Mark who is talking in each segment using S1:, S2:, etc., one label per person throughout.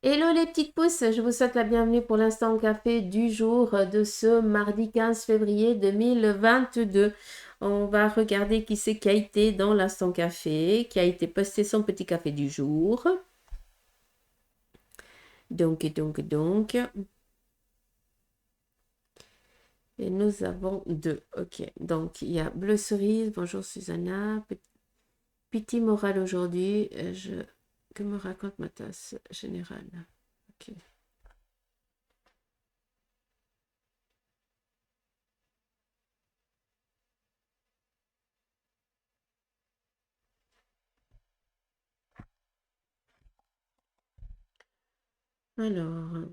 S1: Hello les petites pousses, je vous souhaite la bienvenue pour l'instant café du jour de ce mardi 15 février 2022. On va regarder qui c'est qui a été dans l'instant café, qui a été posté son petit café du jour. Donc. Et nous avons deux. Ok, donc il y a Bleu Cerise, bonjour Susanna. Petit moral aujourd'hui, que me raconte ma tasse générale? Ok. Alors,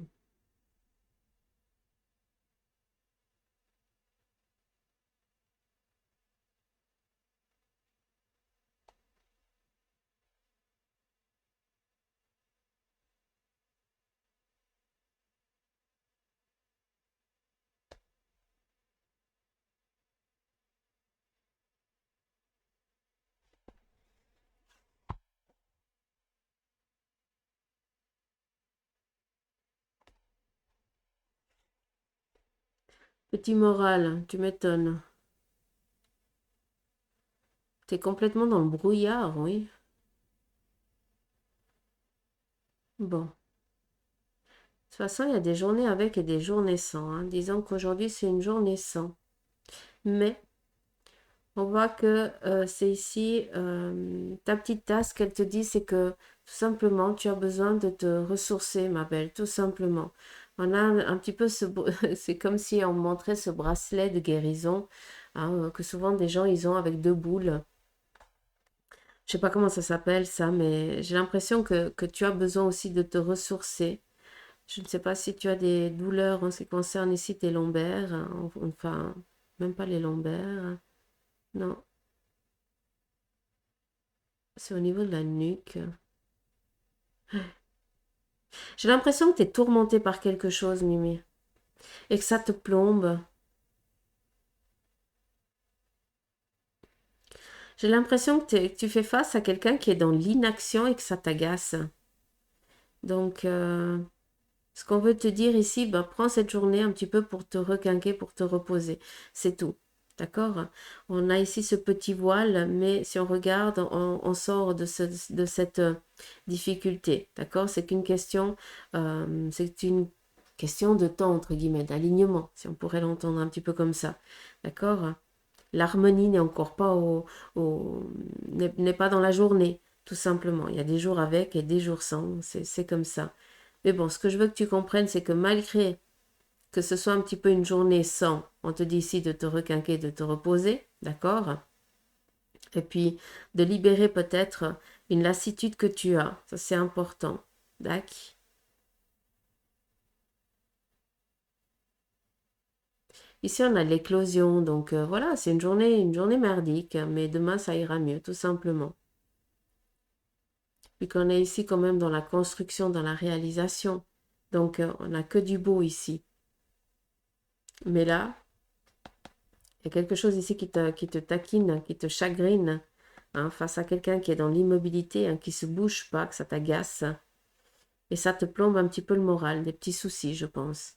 S1: petit moral, tu m'étonnes. T'es complètement dans le brouillard, oui. Bon. De toute façon, il y a des journées avec et des journées sans, hein. Disons qu'aujourd'hui, c'est une journée sans. Mais on voit que c'est ici, ta petite tasse qu'elle te dit, c'est que tout simplement, tu as besoin de te ressourcer, ma belle, tout simplement. On a un petit peu c'est comme si on montrait ce bracelet de guérison, hein, que souvent des gens, ils ont avec deux boules. Je sais pas comment ça s'appelle ça, mais j'ai l'impression que tu as besoin aussi de te ressourcer. Je ne sais pas si tu as des douleurs en ce qui concerne ici tes lombaires, hein, enfin, même pas les lombaires. Non, c'est au niveau de la nuque. J'ai l'impression que tu es tourmentée par quelque chose, Mimi, et que ça te plombe. J'ai l'impression que tu fais face à quelqu'un qui est dans l'inaction et que ça t'agace. Donc, ce qu'on veut te dire ici, ben, prends cette journée un petit peu pour te requinquer, pour te reposer. C'est tout. D'accord? On a ici ce petit voile, mais si on regarde, on sort de cette difficulté. D'accord? C'est une question de temps, entre guillemets, d'alignement, si on pourrait l'entendre un petit peu comme ça. D'accord? L'harmonie n'est encore pas n'est pas dans la journée, tout simplement. Il y a des jours avec et des jours sans. C'est comme ça. Mais bon, ce que je veux que tu comprennes, c'est que malgré que ce soit un petit peu une journée sans, on te dit ici de te requinquer, de te reposer, d'accord? Et puis de libérer peut-être une lassitude que tu as. Ça, c'est important. D'accord? Ici, on a l'éclosion. Donc voilà, c'est une journée merdique. Mais demain, ça ira mieux, tout simplement. Puis qu'on est ici quand même dans la construction, dans la réalisation. Donc, on n'a que du beau ici. Mais là, il y a quelque chose ici qui te taquine, qui te chagrine, hein, face à quelqu'un qui est dans l'immobilité, hein, qui se bouge pas, que ça t'agace. Et ça te plombe un petit peu le moral, des petits soucis, je pense.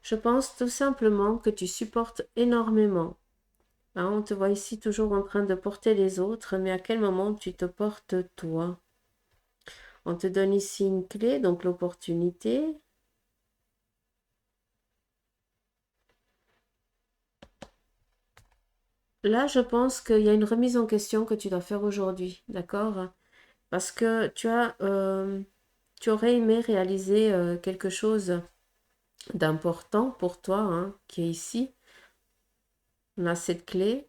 S1: Je pense tout simplement que tu supportes énormément. Hein, on te voit ici toujours en train de porter les autres, mais à quel moment tu te portes toi? On te donne ici une clé, donc l'opportunité. Là, je pense qu'il y a une remise en question que tu dois faire aujourd'hui, d'accord? Parce que tu aurais aimé réaliser quelque chose d'important pour toi, hein, qui est ici. On a cette clé,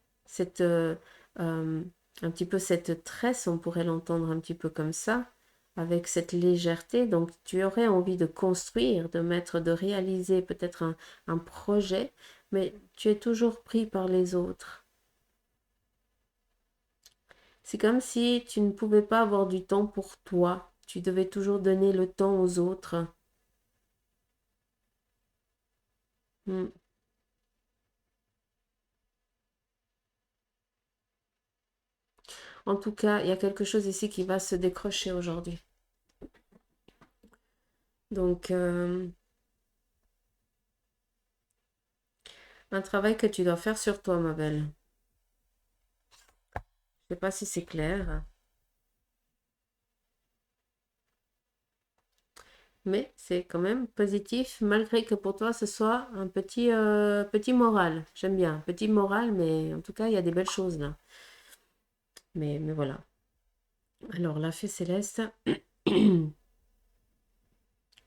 S1: euh, un petit peu cette tresse, on pourrait l'entendre un petit peu comme ça, avec cette légèreté. Donc, tu aurais envie de construire, de réaliser peut-être un projet, mais tu es toujours pris par les autres. C'est comme si tu ne pouvais pas avoir du temps pour toi. Tu devais toujours donner le temps aux autres. Mm. En tout cas, il y a quelque chose ici qui va se décrocher aujourd'hui. Donc, un travail que tu dois faire sur toi, ma belle. Je sais pas si c'est clair, mais c'est quand même positif, malgré que pour toi, ce soit un petit moral. J'aime bien, petit moral, mais en tout cas, il y a des belles choses là. Mais voilà. Alors, la fée céleste, ont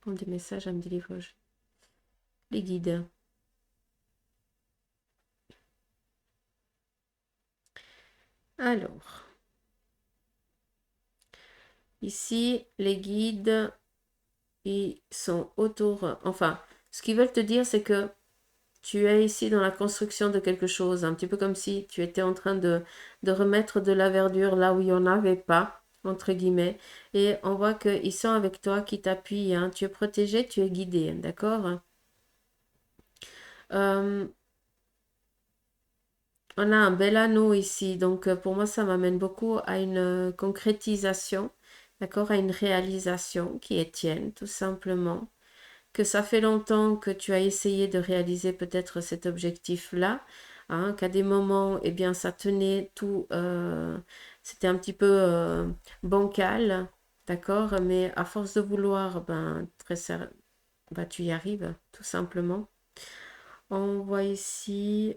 S1: des messages à me délivrer. Les guides. Alors, ici, les guides, ils sont autour. Enfin, ce qu'ils veulent te dire, c'est que tu es ici dans la construction de quelque chose, un petit peu comme si tu étais en train de remettre de la verdure là où il n'y en avait pas, entre guillemets. Et on voit qu'ils sont avec toi, qui t'appuient, hein. Tu es protégé, tu es guidé, d'accord? Euh, on a un bel anneau ici, donc pour moi, ça m'amène beaucoup à une concrétisation, d'accord? À une réalisation qui est tienne, tout simplement. Que ça fait longtemps que tu as essayé de réaliser peut-être cet objectif-là, hein, qu'à des moments, eh bien, ça tenait tout, c'était un petit peu bancal, d'accord, mais à force de vouloir, ben, ben, tu y arrives, tout simplement. On voit ici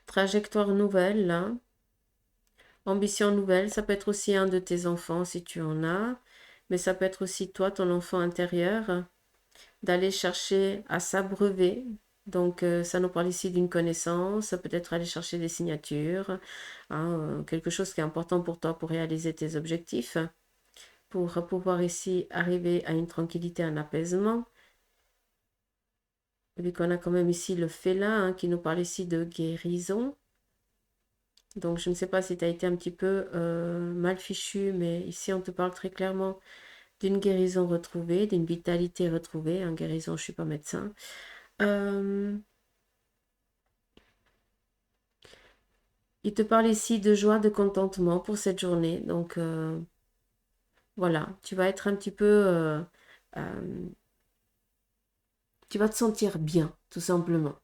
S1: trajectoire nouvelle, là. Ambition nouvelle, ça peut être aussi un de tes enfants si tu en as, mais ça peut être aussi toi, ton enfant intérieur, d'aller chercher à s'abreuver. Donc, ça nous parle ici d'une connaissance, peut-être aller chercher des signatures, hein, quelque chose qui est important pour toi pour réaliser tes objectifs, pour pouvoir ici arriver à une tranquillité, un apaisement. Vu qu'on a quand même ici le félin, hein, qui nous parle ici de guérison. Donc, je ne sais pas si tu as été un petit peu mal fichu, mais ici, on te parle très clairement d'une guérison retrouvée, d'une vitalité retrouvée. Hein, guérison, je ne suis pas médecin. Euh, Il te parle ici de joie, de contentement pour cette journée. Donc voilà, tu vas être un petit peu... euh, tu vas te sentir bien, tout simplement.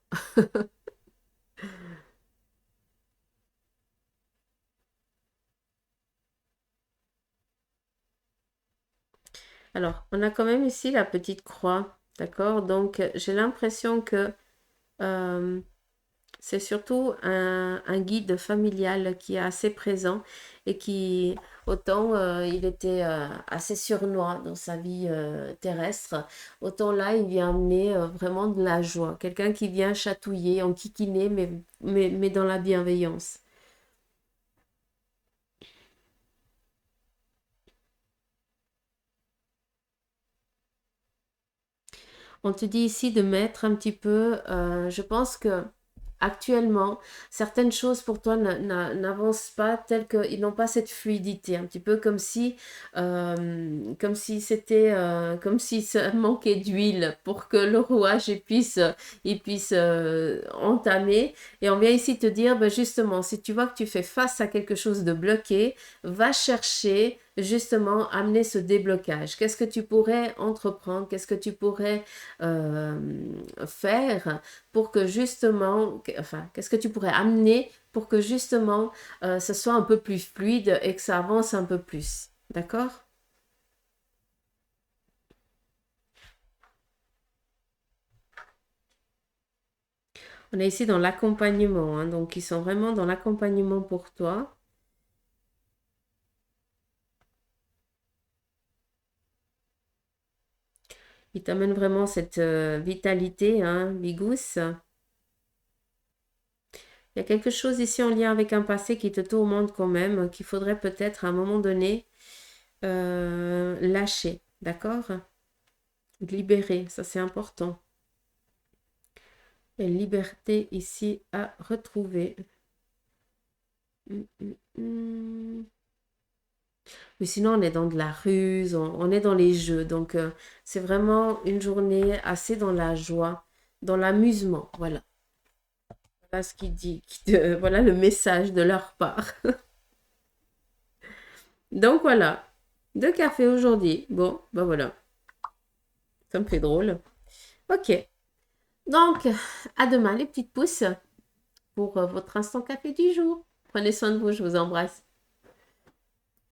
S1: Alors, on a quand même ici la petite croix, d'accord? Donc, j'ai l'impression que euh, c'est surtout un guide familial qui est assez présent et qui, autant il était assez sournois dans sa vie terrestre, autant là, il vient amener vraiment de la joie. Quelqu'un qui vient chatouiller, enquiquiner, mais dans la bienveillance. On te dit ici de mettre un petit peu, je pense que actuellement, certaines choses pour toi n'avancent pas telles qu'ils n'ont pas cette fluidité, un petit peu comme si c'était, comme si ça manquait d'huile pour que le rouage il puisse entamer. Et on vient ici te dire, ben justement, si tu vois que tu fais face à quelque chose de bloqué, va chercher justement amener ce déblocage. Qu'est-ce que tu pourrais entreprendre? Qu'est-ce que tu pourrais faire pour que justement, enfin, qu'est-ce que tu pourrais amener pour que justement ce soit un peu plus fluide et que ça avance un peu plus. D'accord? On est ici dans l'accompagnement, hein, donc ils sont vraiment dans l'accompagnement pour toi. Ils t'amènent vraiment cette vitalité, hein, Bigous. Il y a quelque chose ici en lien avec un passé qui te tourmente quand même, qu'il faudrait peut-être à un moment donné lâcher, d'accord? Libérer, ça c'est important. Et liberté ici à retrouver. Hum, hum, hum. Mais sinon, on est dans de la ruse, on est dans les jeux. Donc, c'est vraiment une journée assez dans la joie, dans l'amusement. Voilà. Voilà ce qu'il dit. Voilà le message de leur part. Donc, voilà. Deux cafés aujourd'hui. Bon, ben voilà. Ça me fait drôle. Ok. Donc, à demain, les petites pousses, pour votre instant café du jour. Prenez soin de vous, je vous embrasse.